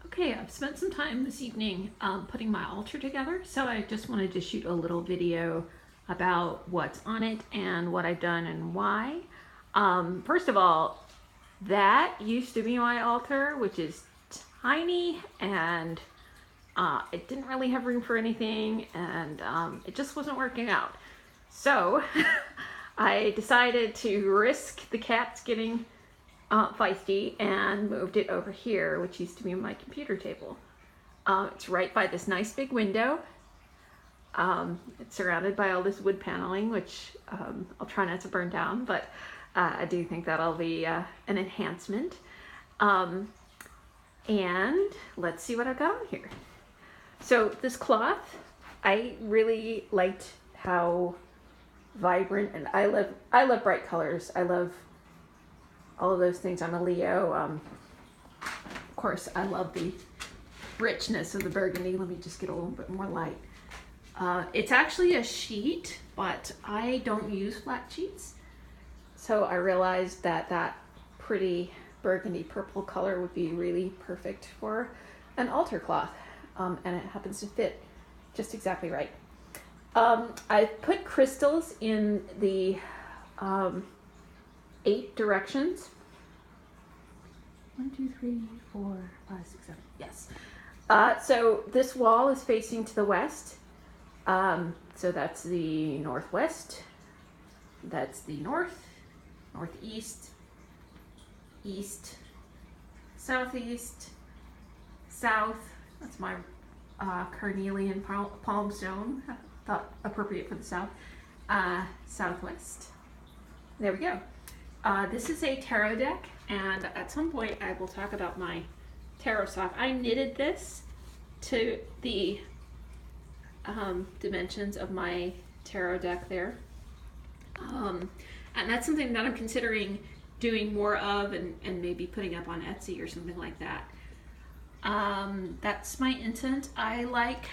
Okay, I've spent some time this evening putting my altar together, so I just wanted to shoot a little video about what's on it and what I've done and why. First of all, that used to be my altar, which is tiny, and it didn't really have room for anything, and it just wasn't working out. So I decided to risk the cats getting feisty and moved it over here, which used to be my computer table. It's right by this nice big window. It's surrounded by all this wood paneling, which I'll try not to burn down, but I do think that'll be an enhancement. And let's see what I've got on here. So this cloth, I really liked how vibrant, and I love bright colors. I love all of those things. I'm a Leo. Of course, I love the richness of the burgundy. Let me just get a little bit more light. It's actually a sheet, but I don't use flat sheets. So I realized that that pretty burgundy purple color would be really perfect for an altar cloth. And it happens to fit just exactly right. I put crystals in the 8 directions. 1, 2, 3, 4, 5, 6, 7. Yes. So this wall is facing to the west. So that's the northwest. That's the north, northeast, east, southeast, south. That's my carnelian palm stone. I thought appropriate for the south. Southwest. There we go. This is a tarot deck, and at some point I will talk about my tarot sock. I knitted this to the dimensions of my tarot deck there. And that's something that I'm considering doing more of and maybe putting up on Etsy or something like that. That's my incense. I like,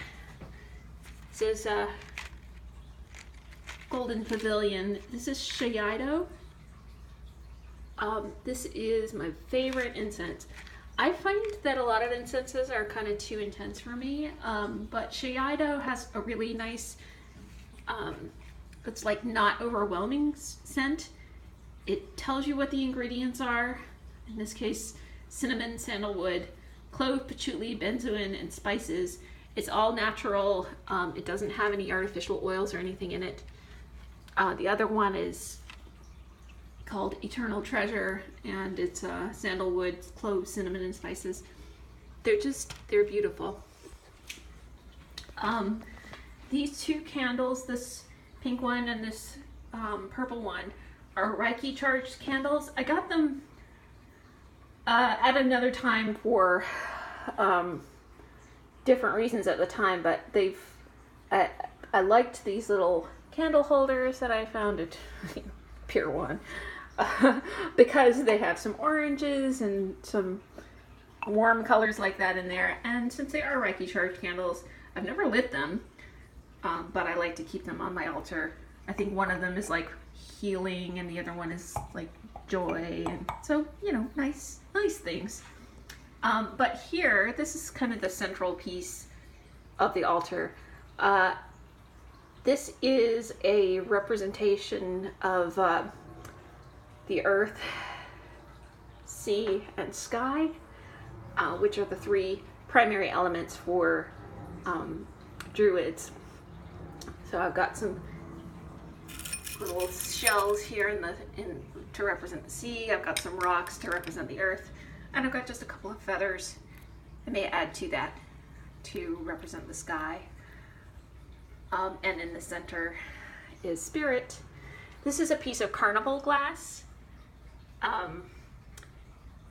this is Golden Pavilion. This is Shiido. This is my favorite incense. I find that a lot of incenses are kind of too intense for me, but Shiido has a really nice, it's like not overwhelming scent. It tells you what the ingredients are. In this case, cinnamon, sandalwood, clove, patchouli, benzoin, and spices. It's all natural. It doesn't have any artificial oils or anything in it. The other one is called Eternal Treasure, and it's sandalwood, cloves, cinnamon, and spices. They're beautiful. These 2 candles, this pink one and this purple one, are Reiki charged candles. I got them at another time for different reasons at the time, but I liked these little candle holders that I found at Pier 1 because they have some oranges and some warm colors like that in there, and since they are Reiki charged candles, I've never lit them, but I like to keep them on my altar. I think one of them is like healing and the other one is like joy, and so, you know, nice things. But here, this is kind of the central piece of the altar. This is a representation of the earth, sea, and sky, which are the 3 primary elements for druids. So I've got some little shells here to represent the sea. I've got some rocks to represent the earth, and I've got just a couple of feathers I may add to that to represent the sky. And in the center is spirit. This is a piece of carnival glass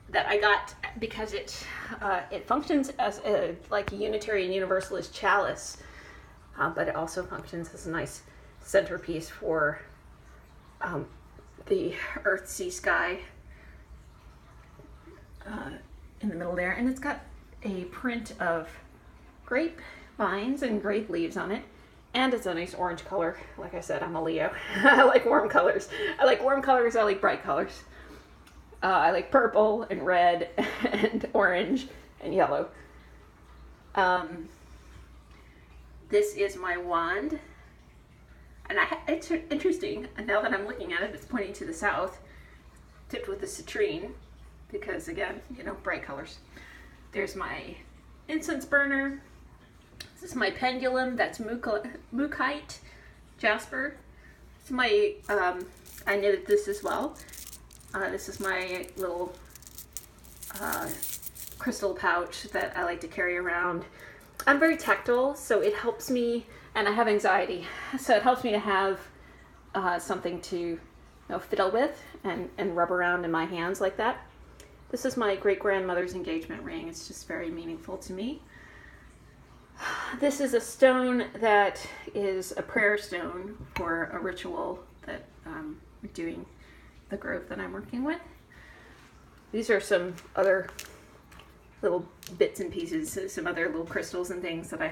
that I got because it functions as like a Unitarian Universalist chalice, but it also functions as a nice centerpiece for the earth, sea, sky in the middle there. And it's got a print of grape vines and grape leaves on it. And it's a nice orange color. Like I said, I'm a Leo. I like warm colors. I like bright colors. I like purple and red and orange and yellow. This is my wand, and it's interesting, and now that I'm looking at it, it's pointing to the south, tipped with a citrine, because again, you know, bright colors. There's my incense burner. This is my pendulum, that's Mookite jasper. This is my, I knitted this as well. This is my little crystal pouch that I like to carry around. I'm very tactile, so it helps me, and I have anxiety, so it helps me to have something to, you know, fiddle with and rub around in my hands like that. This is my great-grandmother's engagement ring. It's just very meaningful to me. This is a stone that is a prayer stone for a ritual that we're doing, the grove that I'm working with. These are some other little bits and pieces, some other little crystals and things that I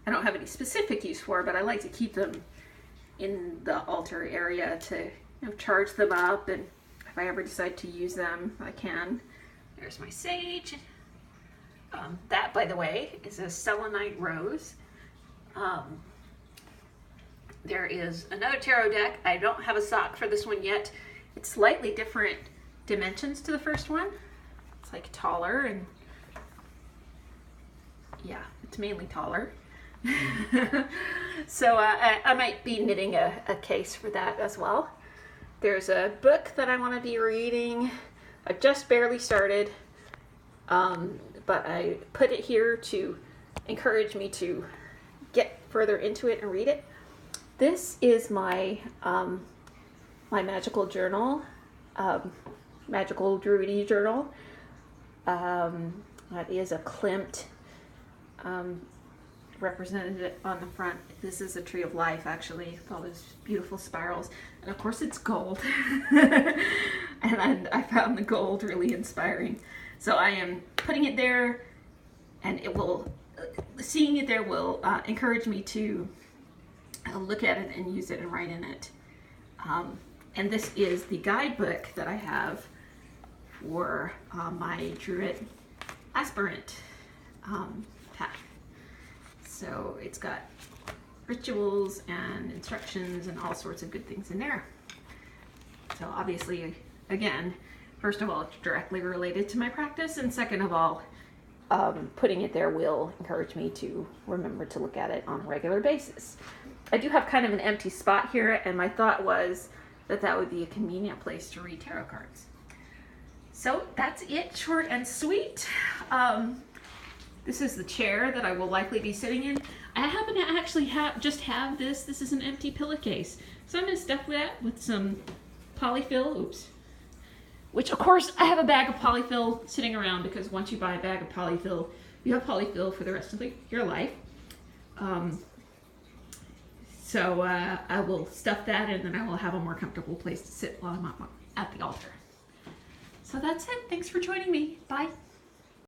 don't have any specific use for, but I like to keep them in the altar area to, you know, charge them up, and if I ever decide to use them, I can. There's my sage. That, by the way, is a selenite rose. There is another tarot deck. I don't have a sock for this one yet. It's slightly different dimensions to the first one. It's like taller, and yeah, it's mainly taller. So I might be knitting a case for that as well. There's a book that I want to be reading. I just barely started, but I put it here to encourage me to get further into it and read it. This is my my magical journal, magical druidry journal. That is a Klimt, represented on the front. This is a tree of life, actually, with all those beautiful spirals, and of course it's gold. And I found the gold really inspiring, so I am putting it there, and it will, seeing it there will encourage me to look at it and use it and write in it. And this is the guidebook that I have for my Druid aspirant path. So it's got rituals and instructions and all sorts of good things in there. So obviously, again, first of all, it's directly related to my practice, and second of all, putting it there will encourage me to remember to look at it on a regular basis. I do have kind of an empty spot here, and my thought was that that would be a convenient place to read tarot cards. So that's it, short and sweet. This is the chair that I will likely be sitting in. I happen to actually just have this. This is an empty pillowcase. So I'm gonna stuff that with some polyfill, oops. Which of course I have a bag of polyfill sitting around, because once you buy a bag of polyfill, you have polyfill for the rest of your life. So I will stuff that, and then I will have a more comfortable place to sit while I'm at the altar. So that's it. Thanks for joining me. Bye.